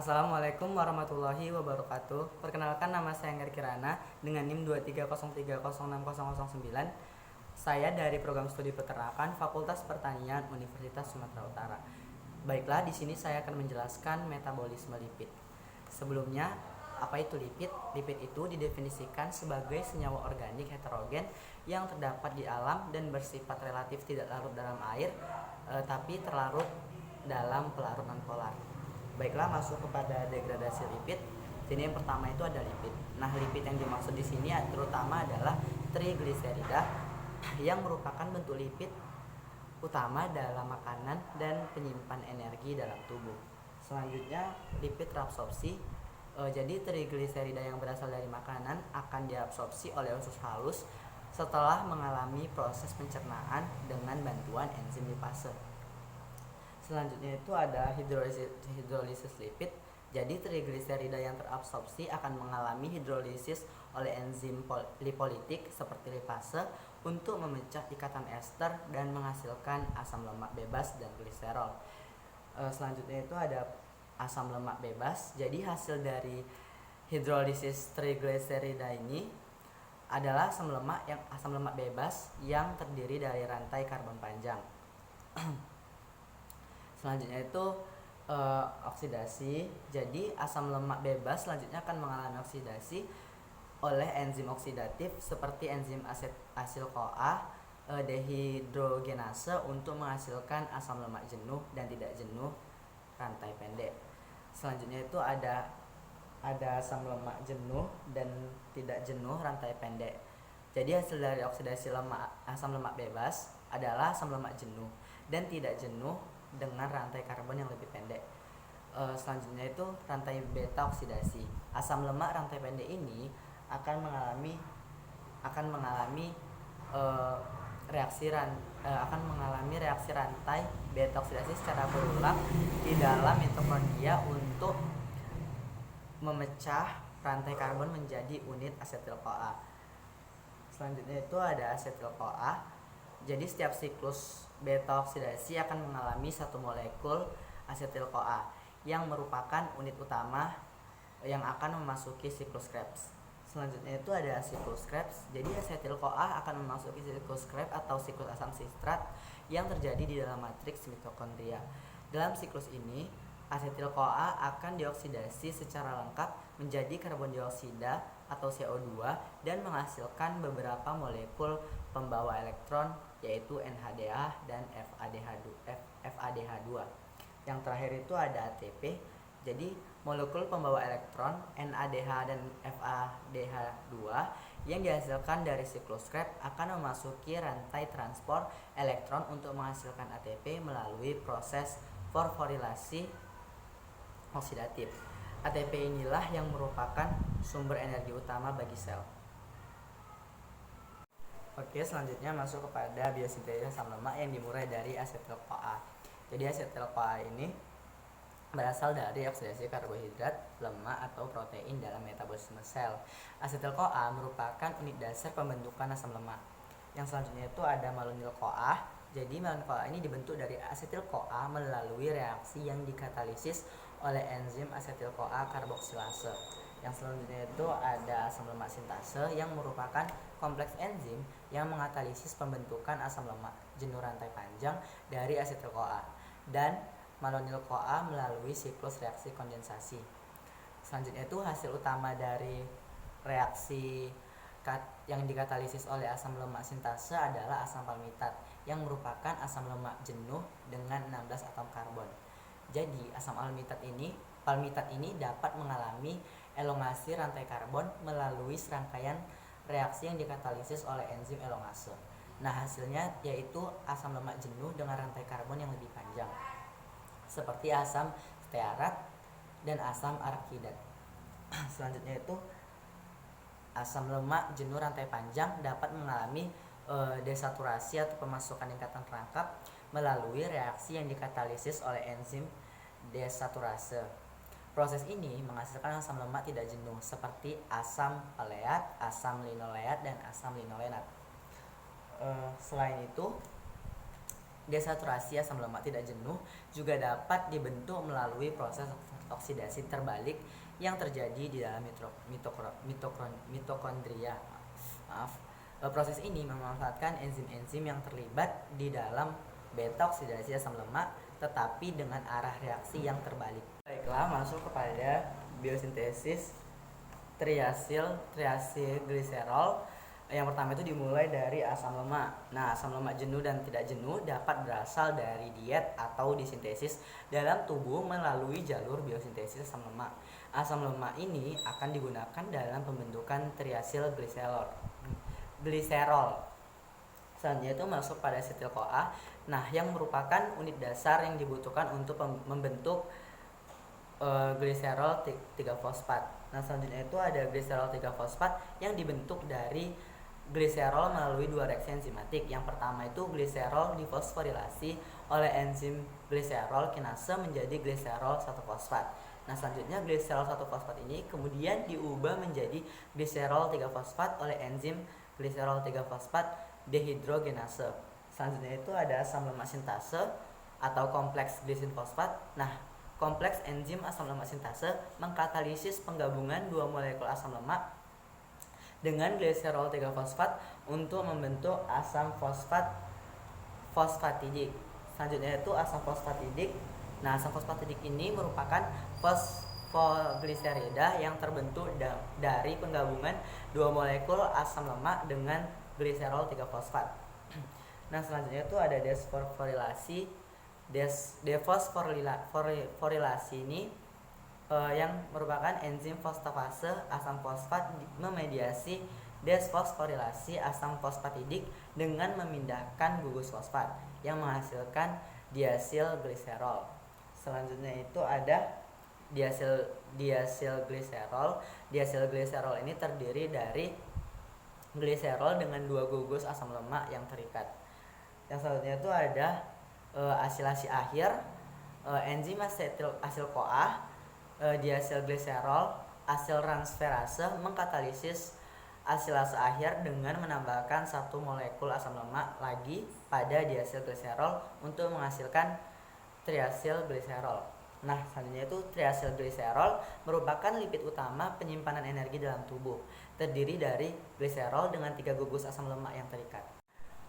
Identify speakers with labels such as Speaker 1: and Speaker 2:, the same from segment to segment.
Speaker 1: Assalamualaikum warahmatullahi wabarakatuh. Perkenalkan, nama saya Anggar Kirana dengan NIM 230306009. Saya dari program studi peternakan Fakultas Pertanian Universitas Sumatera Utara. Baiklah, di sini saya akan menjelaskan metabolisme lipid. Sebelumnya, apa itu lipid? Lipid itu didefinisikan sebagai senyawa organik heterogen yang terdapat di alam dan bersifat relatif tidak larut dalam air, tapi terlarut dalam pelarut nonpolar. Baiklah, masuk kepada degradasi lipid. Jadi yang pertama itu ada lipid. Nah, lipid yang dimaksud di sini terutama adalah trigliserida yang merupakan bentuk lipid utama dalam makanan dan penyimpan energi dalam tubuh. Selanjutnya, lipid reabsorpsi. Jadi trigliserida yang berasal dari makanan akan diabsorpsi oleh usus halus setelah mengalami proses pencernaan dengan bantuan enzim lipase. Selanjutnya itu ada hidrolisis lipid. Jadi trigliserida yang terabsorpsi akan mengalami hidrolisis oleh enzim lipolitik seperti lipase untuk memecah ikatan ester dan menghasilkan asam lemak bebas dan gliserol. Selanjutnya itu ada asam lemak bebas. Jadi hasil dari hidrolisis trigliserida ini adalah asam lemak bebas yang terdiri dari rantai karbon panjang. Selanjutnya itu oksidasi. Jadi asam lemak bebas selanjutnya akan mengalami oksidasi oleh enzim oksidatif seperti enzim asil-CoA dehidrogenase untuk menghasilkan asam lemak jenuh dan tidak jenuh rantai pendek. Selanjutnya itu ada asam lemak jenuh dan tidak jenuh rantai pendek. Jadi hasil dari oksidasi asam lemak bebas adalah asam lemak jenuh dan tidak jenuh dengan rantai karbon yang lebih pendek. Selanjutnya itu rantai beta oksidasi. Asam lemak rantai pendek ini akan mengalami reaksi rantai beta oksidasi secara berulang di dalam mitokondria untuk memecah rantai karbon menjadi unit asetil-CoA. Selanjutnya itu ada asetil-CoA. Jadi setiap siklus beta oksidasi akan mengalami satu molekul asetil-CoA yang merupakan unit utama yang akan memasuki siklus Krebs. Selanjutnya itu ada siklus Krebs. Jadi asetil-CoA akan memasuki siklus Krebs atau siklus asam sitrat yang terjadi di dalam matriks mitokondria. Dalam siklus ini, asetil-CoA akan dioksidasi secara lengkap menjadi karbon dioksida atau CO2 dan menghasilkan beberapa molekul pembawa elektron yaitu NHDA dan FADH2. Yang terakhir itu ada ATP. Jadi molekul pembawa elektron NADH dan FADH2 yang dihasilkan dari siklus Krebs akan memasuki rantai transport elektron untuk menghasilkan ATP melalui proses fosforilasi oksidatif. ATP inilah yang merupakan sumber energi utama bagi sel. Oke, selanjutnya masuk kepada biosintesis asam lemak yang dimulai dari asetil-CoA. Jadi asetil-CoA ini berasal dari oksidasi karbohidrat, lemak atau protein dalam metabolisme sel. Asetil-CoA merupakan unit dasar pembentukan asam lemak. Yang selanjutnya itu ada malonyl-CoA. Jadi malonyl-CoA ini dibentuk dari asetil-CoA melalui reaksi yang dikatalisis oleh enzim asetil-CoA karboksilase. Yang selanjutnya itu ada asam lemak sintase yang merupakan kompleks enzim yang mengatalisis pembentukan asam lemak jenuh rantai panjang dari asetil-CoA dan malonyl-CoA melalui siklus reaksi kondensasi. Selanjutnya itu hasil utama dari reaksi yang dikatalisis oleh asam lemak sintase adalah asam palmitat yang merupakan asam lemak jenuh dengan 16 atom karbon. Jadi asam palmitat ini dapat mengalami elongasi rantai karbon melalui serangkaian reaksi yang dikatalisis oleh enzim elongase. Nah, hasilnya yaitu asam lemak jenuh dengan rantai karbon yang lebih panjang, seperti asam stearat dan asam arakidat. Selanjutnya itu asam lemak jenuh rantai panjang dapat mengalami desaturasi atau pemasukan ikatan perangkap melalui reaksi yang dikatalisis oleh enzim desaturase. Proses ini menghasilkan asam lemak tidak jenuh seperti asam paleat, asam linoleat, dan asam linolenat. Selain itu Desaturasi asam lemak tidak jenuh juga dapat dibentuk melalui proses oksidasi terbalik yang terjadi di dalam mitokondria. Proses ini memanfaatkan enzim-enzim yang terlibat di dalam beta oksidasi asam lemak, tetapi dengan arah reaksi yang terbalik. Baiklah, masuk kepada biosintesis triasilgliserol. Yang pertama itu dimulai dari asam lemak. Nah, asam lemak jenuh dan tidak jenuh dapat berasal dari diet atau disintesis dalam tubuh melalui jalur biosintesis asam lemak. Asam lemak ini akan digunakan dalam pembentukan triasilgliserol. Selanjutnya itu masuk pada asetil-CoA. Nah, yang merupakan unit dasar yang dibutuhkan untuk membentuk gliserol 3-fosfat. Nah, selanjutnya itu ada gliserol 3-fosfat yang dibentuk dari gliserol melalui dua reaksi enzimatik. Yang pertama itu gliserol difosforilasi oleh enzim gliserol kinase menjadi gliserol 1-fosfat. Nah, selanjutnya gliserol 1-fosfat ini kemudian diubah menjadi gliserol 3-fosfat oleh enzim gliserol 3-fosfat dehidrogenase. Selanjutnya itu ada asam lemak sintase atau kompleks glisin fosfat. Nah, kompleks enzim asam lemak sintase mengkatalisis penggabungan dua molekul asam lemak dengan gliserol 3-fosfat untuk membentuk asam fosfatidik. Selanjutnya itu asam fosfatidik. Nah, asam fosfatidik ini merupakan fosfogliserida yang terbentuk dari penggabungan dua molekul asam lemak dengan gliserol 3-fosfat. Nah, selanjutnya itu ada desfosforilasi. Defosforilasi ini yang merupakan enzim fosfatase asam fosfat memediasi desfosforilasi asam fosfatidik dengan memindahkan gugus fosfat yang menghasilkan diasilgliserol. Selanjutnya itu ada diasilgliserol. Diasilgliserol ini terdiri dari gliserol dengan dua gugus asam lemak yang terikat. Yang selanjutnya itu ada asilasi akhir, enzim asetil-CoA, diasilgliserol, asiltransferase mengkatalisis asilase akhir dengan menambahkan satu molekul asam lemak lagi pada diasilgliserol untuk menghasilkan triasilgliserol. Nah, selanjutnya itu triasilgliserol merupakan lipid utama penyimpanan energi dalam tubuh, terdiri dari gliserol dengan 3 gugus asam lemak yang terikat.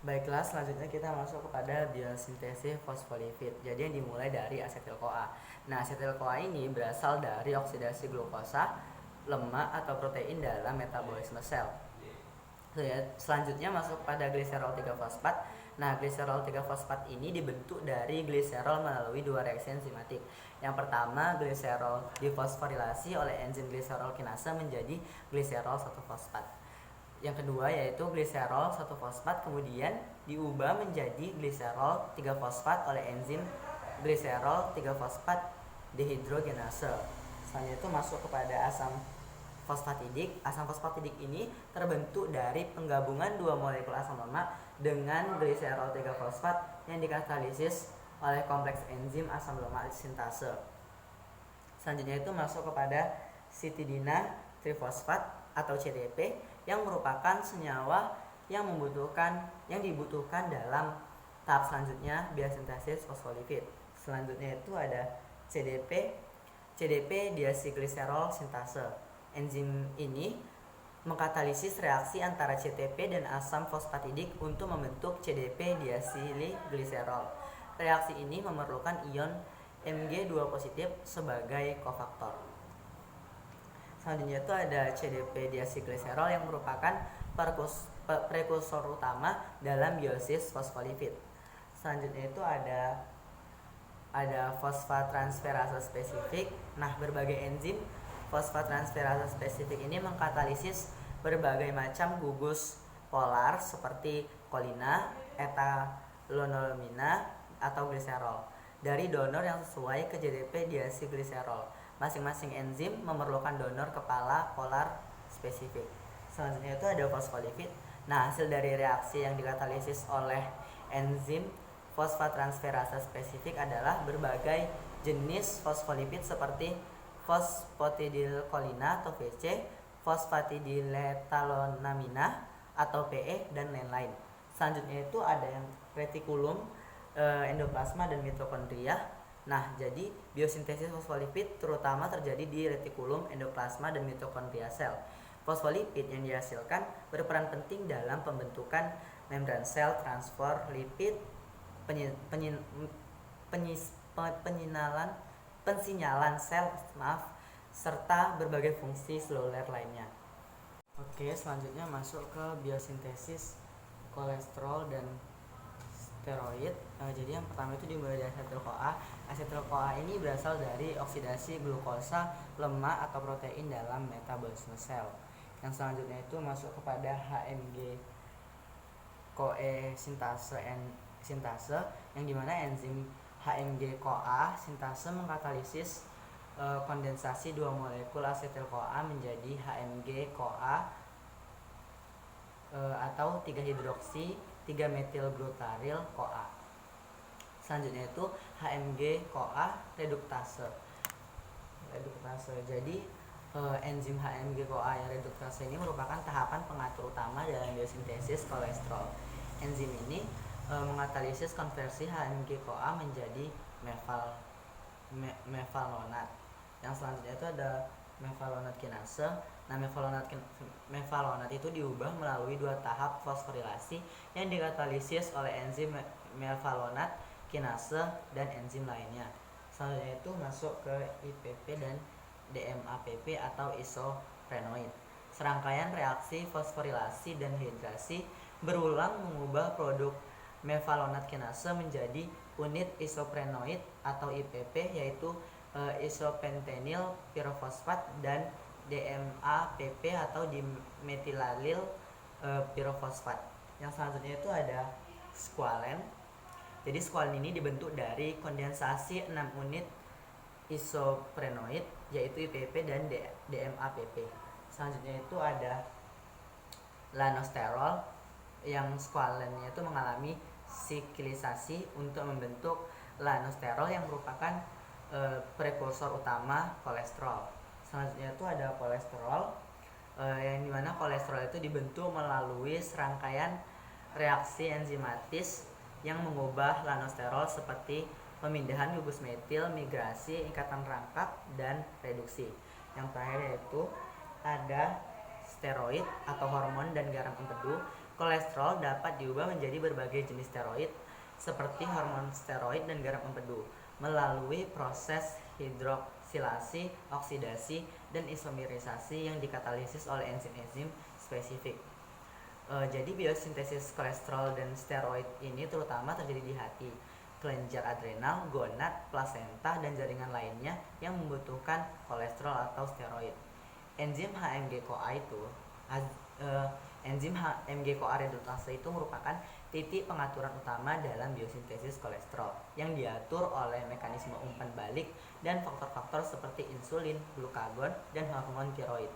Speaker 1: Baiklah, selanjutnya kita masuk kepada biosintesis fosfolipid. Jadi yang dimulai dari asetil-CoA. Nah, asetil-CoA ini berasal dari oksidasi glukosa, lemak atau protein dalam metabolisme sel. Selanjutnya masuk pada gliserol 3-fosfat. Nah, gliserol 3-fosfat ini dibentuk dari gliserol melalui dua reaksi enzimatik. Yang pertama, gliserol difosforilasi oleh enzim gliserol kinase menjadi gliserol 1-fosfat. Yang kedua yaitu gliserol 1-fosfat kemudian diubah menjadi gliserol 3-fosfat oleh enzim gliserol 3-fosfat dehidrogenase. Selanjutnya itu masuk kepada asam fosfatidik. Asam fosfatidik ini terbentuk dari penggabungan dua molekul asam lemak dengan gliserol 3-fosfat yang dikatalisis oleh kompleks enzim asam lemak sintase. Selanjutnya itu masuk kepada sitidina trifosfat atau CTP yang merupakan senyawa yang dibutuhkan dalam tahap selanjutnya biosintesis fosfolipid. Selanjutnya itu ada CDP diasilgliserol sintase. Enzim ini mengkatalisis reaksi antara CTP dan asam fosfatidik untuk membentuk CDP diasilgliserol. Reaksi ini memerlukan ion Mg2 positif sebagai kofaktor. Selanjutnya itu ada CDP diasilgliserol yang merupakan prekursor utama dalam biosis fosfolipid. Selanjutnya itu ada fosfattransferase spesifik. Nah, berbagai enzim fosfattransferase spesifik ini mengkatalisis berbagai macam gugus polar seperti kolina, etanolamina atau gliserol dari donor yang sesuai ke CDP diasilgliserol. Masing-masing enzim memerlukan donor kepala polar spesifik. Selanjutnya itu ada fosfolipid. Nah, hasil dari reaksi yang dikatalisis oleh enzim fosfattransferase spesifik adalah berbagai jenis fosfolipid seperti fosfatidilkolina atau VC, fosfatidiletalanamina atau PE, dan lain-lain. Selanjutnya itu ada yang retikulum endoplasma dan mitokondria. Nah, jadi biosintesis fosfolipid terutama terjadi di retikulum, endoplasma, dan mitokondria sel. Fosfolipid yang dihasilkan berperan penting dalam pembentukan membran sel, transfer lipid, pensinyalan sel, serta berbagai fungsi seluler lainnya. Oke, selanjutnya masuk ke biosintesis kolesterol dan steroid. Jadi yang pertama itu dimulai dari asetil-CoA. Asetil-CoA ini berasal dari oksidasi glukosa, lemak atau protein dalam metabolisme sel. Yang selanjutnya itu masuk kepada HMG CoE sintase yang dimana enzim HMG CoA sintase mengkatalisis kondensasi dua molekul asetil-CoA menjadi HMG CoA atau 3-hidroksi 3-metilglutaril CoA. Selanjutnya itu HMG CoA reduktase. Jadi enzim HMG CoA yang reduktase ini merupakan tahapan pengatur utama dalam biosintesis kolesterol. Enzim ini mengkatalisis konversi HMG CoA menjadi mevalonat. Yang selanjutnya itu ada mevalonat kinase. Nah, mevalonat itu diubah melalui dua tahap fosforilasi yang dikatalisis oleh enzim mevalonat kinase dan enzim lainnya. Selanjutnya itu masuk ke IPP dan DMAPP atau isoprenoid. Serangkaian reaksi fosforilasi dan hidrasi berulang mengubah produk mevalonat kinase menjadi unit isoprenoid atau IPP, yaitu isopentenyl pirofosfat dan DMAPP atau dimetilalil pirofosfat. Yang selanjutnya itu ada squalen. Jadi squalen ini dibentuk dari kondensasi 6 unit isoprenoid yaitu IPP dan DMAPP. Selanjutnya itu ada lanosterol yang squalennya itu mengalami siklisasi untuk membentuk lanosterol yang merupakan prekursor utama kolesterol. Selanjutnya itu ada kolesterol yang dimana kolesterol itu dibentuk melalui serangkaian reaksi enzimatis yang mengubah lanosterol seperti pemindahan gugus metil, migrasi, ikatan rangkap, dan reduksi. Yang terakhir yaitu ada steroid atau hormon dan garam empedu. Kolesterol dapat diubah menjadi berbagai jenis steroid seperti hormon steroid dan garam empedu melalui proses hidroksilasi, oksidasi, dan isomerisasi yang dikatalisis oleh enzim-enzim spesifik. Jadi biosintesis kolesterol dan steroid ini terutama terjadi di hati, kelenjar adrenal, gonad, plasenta, dan jaringan lainnya yang membutuhkan kolesterol atau steroid. Enzim HMG-CoA reduktase itu merupakan titik pengaturan utama dalam biosintesis kolesterol yang diatur oleh mekanisme umpan balik dan faktor-faktor seperti insulin, glukagon, dan hormon tiroid.